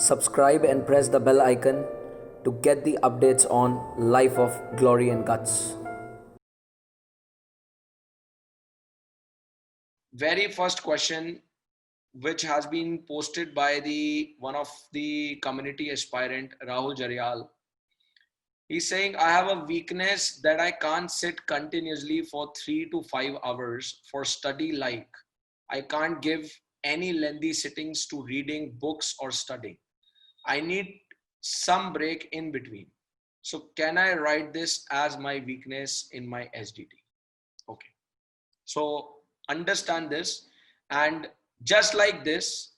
subscribe and press the bell icon to get the updates on Life of Glory and Guts. Very first question, which has been posted by one of the community aspirant, Rahul Jarial. He's saying, I have a weakness that I can't sit continuously for 3 to 5 hours for study. Like I can't give any lengthy sittings to reading books or studying. I need some break in between. So can I write this as my weakness in my SDT? Okay. So understand this, and just like this,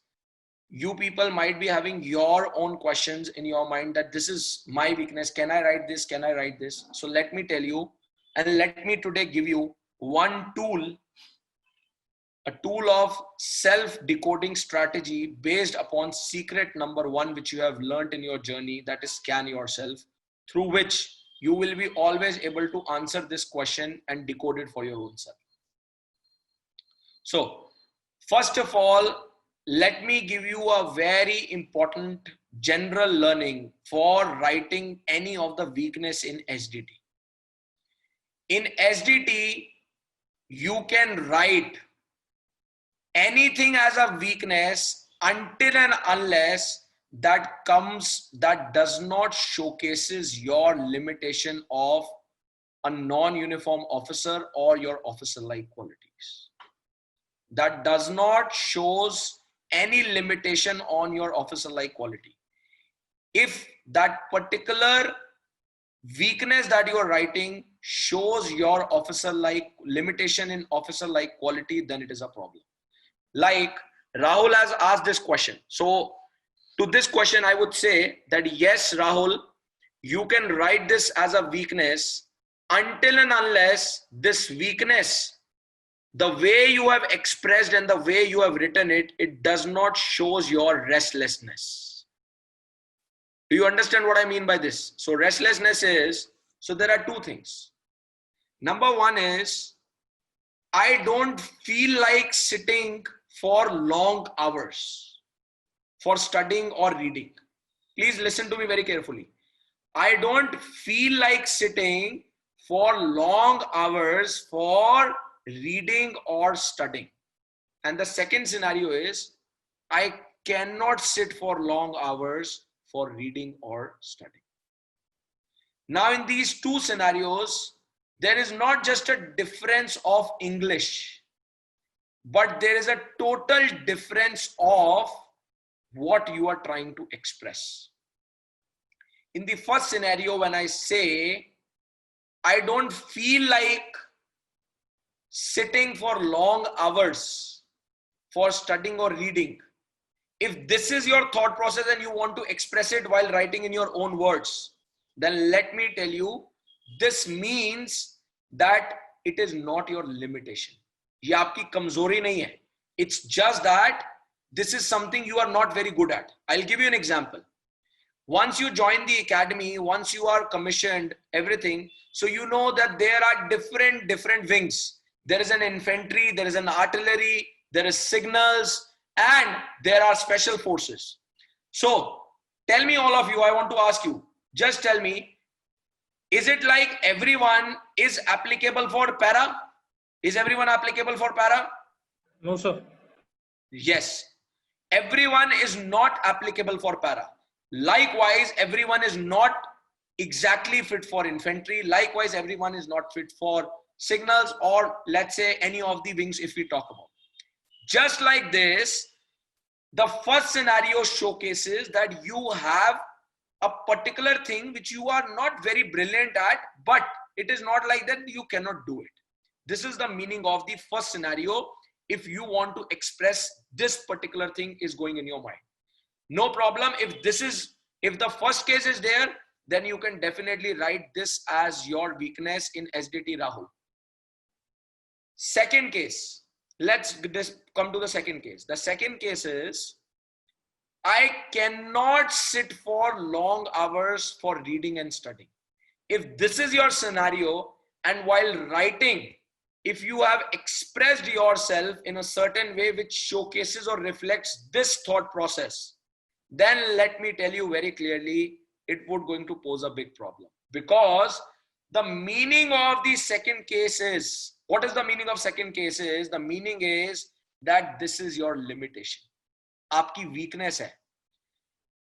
you people might be having your own questions in your mind that this is my weakness. Can I write this? Can I write this? So let me tell you, and let me today give you one tool, a tool of self-decoding strategy based upon secret number 1, which you have learned in your journey, that is scan yourself, through which you will be always able to answer this question and decode it for your own self. So first of all, let me give you a very important general learning for writing any of the weakness in SDT. In SDT, you can write anything as a weakness until and unless that does not showcases your limitation of a non-uniform officer or your officer-like qualities. That does not shows any limitation on your officer-like quality. If that particular weakness that you are writing shows your officer-like limitation in officer-like quality, then it is a problem. Like Rahul has asked this question. So to this question, I would say that yes, Rahul, you can write this as a weakness until and unless this weakness, the way you have expressed and the way you have written it, it does not shows your restlessness. Do you understand what I mean by this? So restlessness is, so there are 2 things. Number 1 is, I don't feel like sitting for long hours for studying or reading. Please listen to me very carefully. I don't feel like sitting for long hours for reading or studying. And the second scenario is, I cannot sit for long hours for reading or studying. Now in these 2 scenarios, there is not just a difference of English, but there is a total difference of what you are trying to express. In the first scenario, when I say, I don't feel like sitting for long hours for studying or reading, if this is your thought process and you want to express it while writing in your own words, then let me tell you, this means that it is not your limitation. ये आपकी कमजोरी नहीं है. It's just that this is something you are not very good at. I'll give you an example. Once you join the academy, once you are commissioned, everything, so you know that there are different wings. There is an infantry, there is an artillery, there is signals, and there are special forces. So tell me, all of you, I want to ask you, just tell me, is it like everyone is applicable for para? Is everyone applicable for para? No, sir. Yes. Everyone is not applicable for para. Likewise, everyone is not exactly fit for infantry. Likewise, everyone is not fit for signals, or let's say any of the wings if we talk about. Just like this, the first scenario showcases that you have a particular thing which you are not very brilliant at, but it is not like that you cannot do it. This is the meaning of the first scenario. If you want to express this particular thing is going in your mind, no problem. If the first case is there, then you can definitely write this as your weakness in SDT, Rahul. Second case, let's come to the second case. The second case is, I cannot sit for long hours for reading and studying. If this is your scenario, and while writing, if you have expressed yourself in a certain way which showcases or reflects this thought process, then let me tell you very clearly, it would going to pose a big problem. Because the meaning of the second case is, what is the meaning of second case is? The meaning is that this is your limitation. Aapki weakness hai.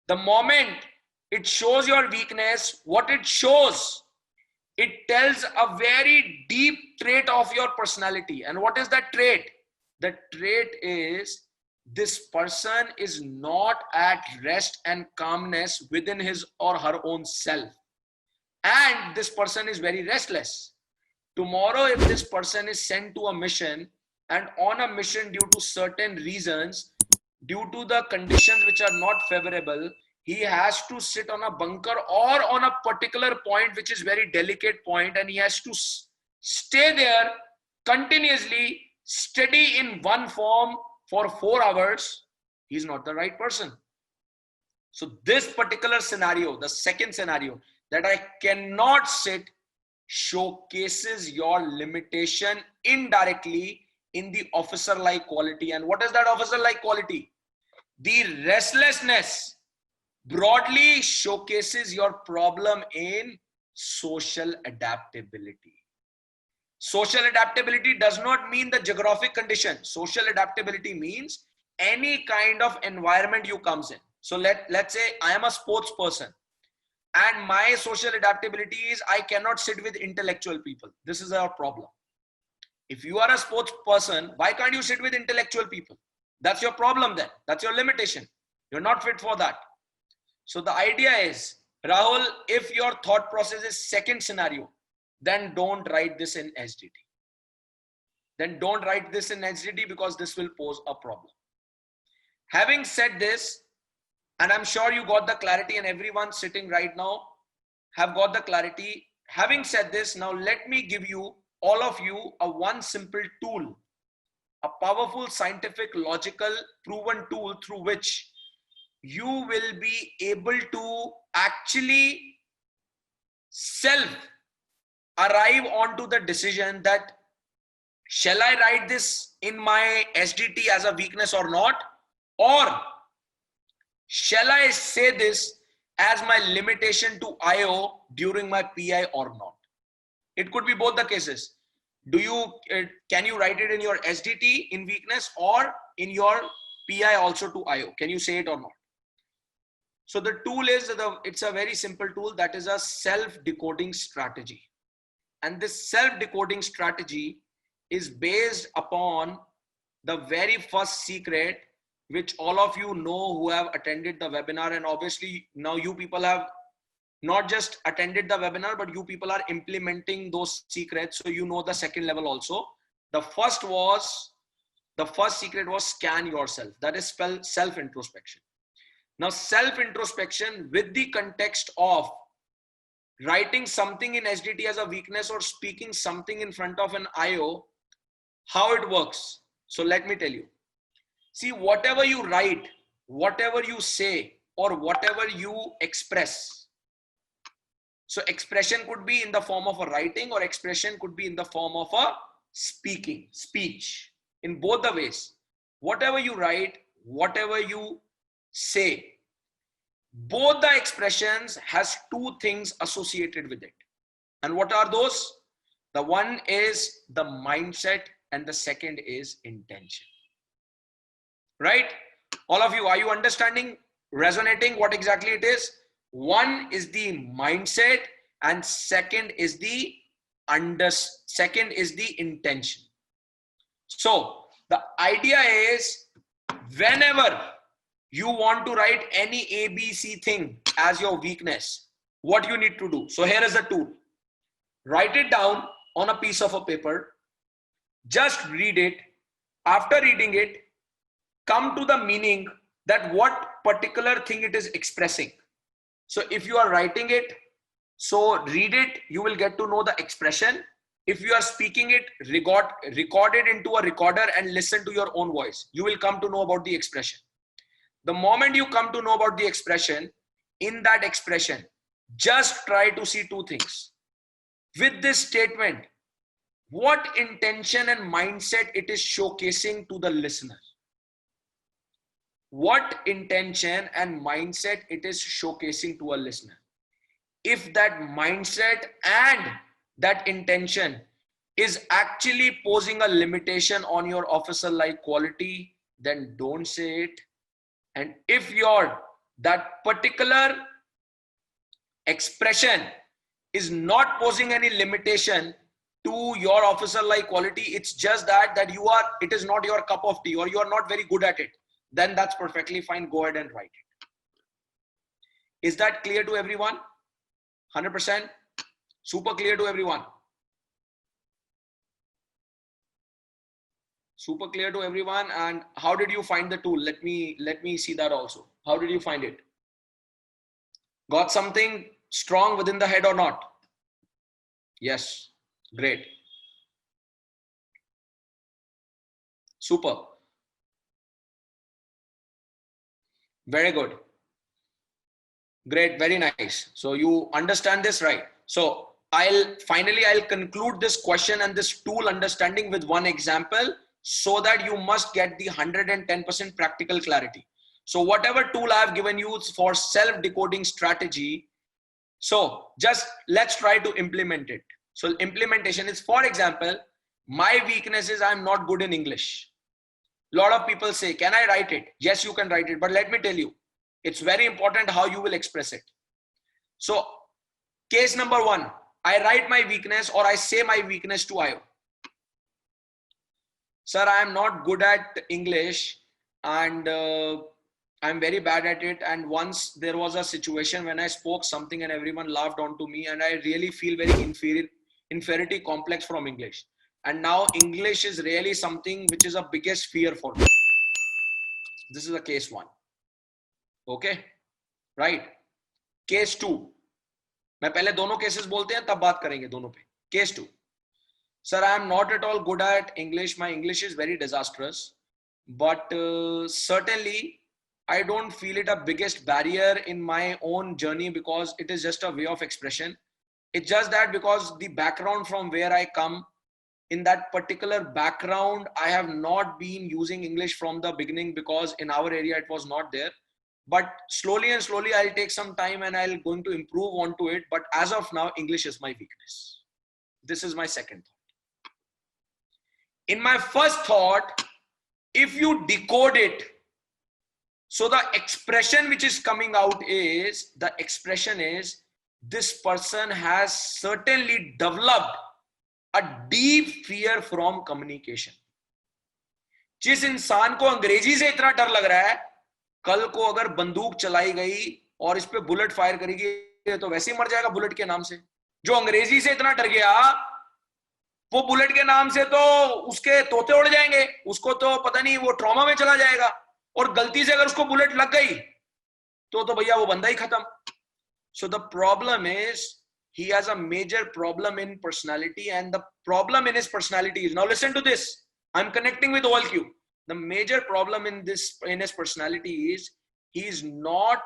The moment it shows your weakness, what it shows, it tells a very deep trait of your personality. And what is that trait? The trait is this person is not at rest and calmness within his or her own self. And this person is very restless. Tomorrow, if this person is sent to a mission, and on a mission due to certain reasons, due to the conditions which are not favorable, he has to sit on a bunker or on a particular point which is very delicate point, and he has to stay there continuously, steady in one form for 4 hours. He's not the right person. So this particular scenario, the second scenario, that I cannot sit, showcases your limitation indirectly in the officer-like quality. And what is that officer-like quality? The restlessness broadly showcases your problem in social adaptability. Social adaptability does not mean the geographic condition. Social adaptability means any kind of environment you comes in. So let's say I am a sports person, and my social adaptability is I cannot sit with intellectual people. This is our problem. If you are a sports person, why can't you sit with intellectual people? That's your problem then. That's your limitation. You're not fit for that. So the idea is, Rahul, if your thought process is second scenario, then don't write this in SDT. Then don't write this in SDT, because this will pose a problem. Having said this, and I'm sure you got the clarity, and everyone sitting right now have got the clarity. Having said this, now let me give you, all of you, a one simple tool, a powerful, scientific, logical, proven tool through which you will be able to actually self arrive onto the decision that shall I write this in my SDT as a weakness or not, or shall I say this as my limitation to IO during my PI or not. It could be both the cases. Can you write it in your SDT in weakness or in your PI also to IO? Can you say it or not? So the tool is, it's a very simple tool, that is a self-decoding strategy. And this self-decoding strategy is based upon the very first secret, which all of you know who have attended the webinar. And obviously now you people have not just attended the webinar, but you people are implementing those secrets. So you know the second level also. The first secret was scan yourself. That is self-introspection. Now self-introspection with the context of writing something in SDT as a weakness or speaking something in front of an IO, how it works. So let me tell you. See, whatever you write, whatever you say, or whatever you express. So expression could be in the form of a writing, or expression could be in the form of a speech. In both the ways, whatever you write, whatever you say, both the expressions has two things associated with it. And what are those? The one is the mindset and the second is intention. Right? All of you, are you understanding, resonating what exactly it is? One is the mindset and second is the intention. So the idea is, whenever you want to write any ABC thing as your weakness, what you need to do. So here is the tool. Write it down on a piece of a paper. Just read it. After reading it, come to the meaning that what particular thing it is expressing. So if you are writing it, so read it, you will get to know the expression. If you are speaking it, record it into a recorder and listen to your own voice. You will come to know about the expression. The moment you come to know about the expression, in that expression, just try to see two things. With this statement, what intention and mindset it is showcasing to the listener. what intention and mindset it is showcasing to a listener. If that mindset and that intention is actually posing a limitation on your officer like quality, then don't say it. And if your that particular expression is not posing any limitation to your officer like quality, it's just that it is not your cup of tea, or you are not very good at it, then that's perfectly fine. Go ahead and write it. Is that clear to everyone? 100%? Super clear to everyone? Super clear to everyone? And how did you find the tool? Let me see that also. How did you find it? Got something strong within the head or not? Yes. Great. Super. Very good. Great. Very nice. So you understand this, right? So I'll conclude this question and this tool understanding with one example, so that you must get the 110% practical clarity. So whatever tool I have given you for self-decoding strategy, so just let's try to implement it. So implementation is, for example, my weakness is I'm not good in English. A lot of people say, can I write it? Yes, you can write it. But let me tell you, it's very important how you will express it. So case number one, I write my weakness, or I say my weakness to IO. Sir, I am not good at English, and I'm very bad at it. And once there was a situation when I spoke something and everyone laughed onto me, and I really feel very inferiority complex from English. And now English is really something which is a biggest fear for me. This is a case one. Okay, right? Case two. मैं पहले दोनों cases बोलते हैं, तब बात करेंगे दोनों पे. Case two. Sir, I am not at all good at English. My English is very disastrous. But certainly, I don't feel it a biggest barrier in my own journey, because it is just a way of expression. It's just that because the background from where I come, in that particular background, I have not been using English from the beginning, because in our area it was not there. But slowly and slowly, I'll take some time and I'll going to improve onto it. But as of now, English is my weakness. This is my second thought. In my first thought, if you decode it, so the expression which is coming out is, the expression is, this person has certainly developed a deep fear from communication. जिस इंसान को अंग्रेजी से इतना डर लग रहा है, कल को अगर बंदूक चलाई गई और इस पे बुलेट फायर करेगी तो वैसे ही मर जाएगा बुलेट के नाम से. जो अंग्रेजी से इतना डर गया, वो बुलेट के नाम से तो उसके तोते उड़ जाएंगे, उसको तो पता नहीं वो ट्रॉमा में चला जाएगा. और गलती से अगर उसको बुलेट लग गई तो भैया वो बंदा ही खत्म. So the problem is, he has a major problem in personality, and the problem in his personality is, now listen to this, I'm connecting with all you. The major problem in his personality is, he is not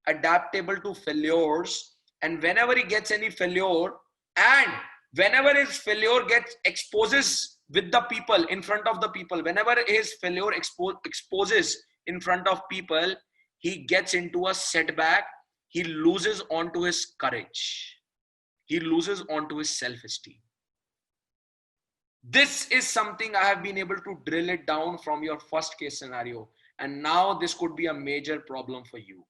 adaptable to failures, and whenever he gets any failure, and whenever his failure gets exposes with the people, in front of the people, whenever his failure exposes in front of people, he gets into a setback. He loses onto his courage. He loses onto his self-esteem. This is something I have been able to drill it down from your first case scenario. And now this could be a major problem for you.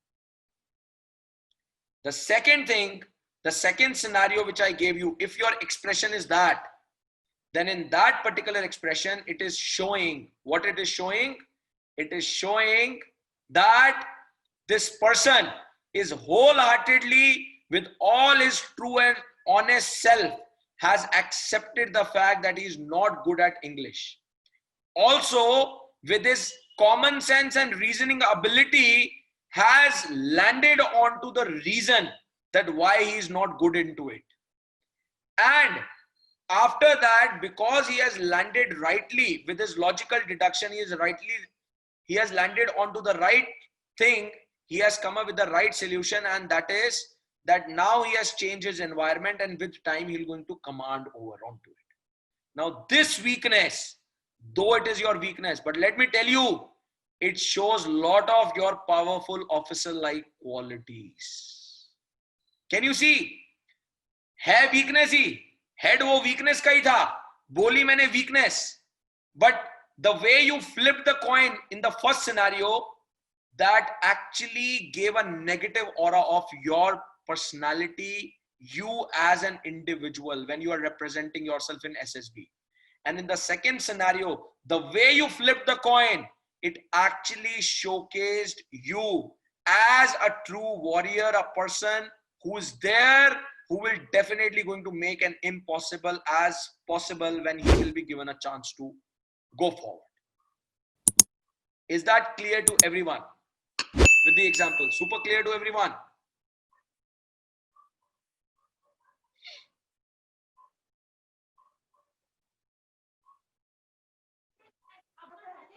The second thing, the second scenario which I gave you, if your expression is that, then in that particular expression, it is showing, what it is showing? It is showing that this person is wholeheartedly, with all his true and honest self, has accepted the fact that he is not good at English. Also, with his common sense and reasoning ability, has landed onto the reason that why he is not good into it. And after that, because he has landed rightly with his logical deduction, he has landed onto the right thing. He has come up with the right solution, and that is that now he has changed his environment, and with time he's going to command over onto it. Now this weakness, though it is your weakness, but let me tell you, it shows lot of your powerful officer-like qualities. Can you see? है weakness ही, head वो weakness का ही था, बोली मैंने weakness, but the way you flip the coin in the first scenario, that actually gave a negative aura of your personality, you as an individual when you are representing yourself in SSB. And in the second scenario, the way you flip the coin, it actually showcased you as a true warrior, a person who is there, who will definitely going to make an impossible as possible when he will be given a chance to go forward. Is that clear to everyone? With the example, super clear to everyone?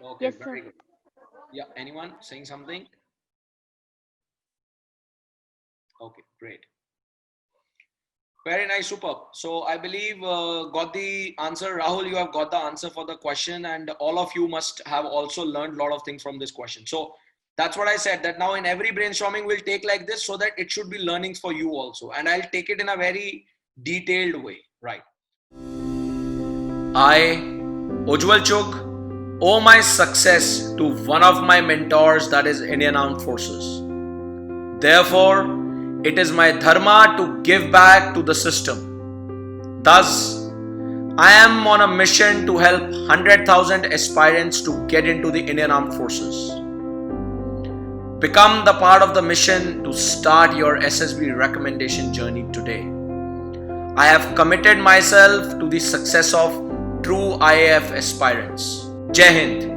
Okay, Yes, sir. very good. Yeah, anyone saying something? Okay, great. Very nice, superb. So I believe got the answer. Rahul, you have got the answer for the question, and all of you must have also learned a lot of things from this question. So that's what I said, that now in every brainstorming we'll take like this so that it should be learnings for you also. And I'll take it in a very detailed way, right? I, Ujjwal Chugh, owe my success to one of my mentors, that is Indian Armed Forces. Therefore, it is my dharma to give back to the system. Thus, I am on a mission to help 100,000 aspirants to get into the Indian Armed Forces. Become the part of the mission to start your SSB recommendation journey today. I have committed myself to the success of true IAF aspirants. Jai Hind.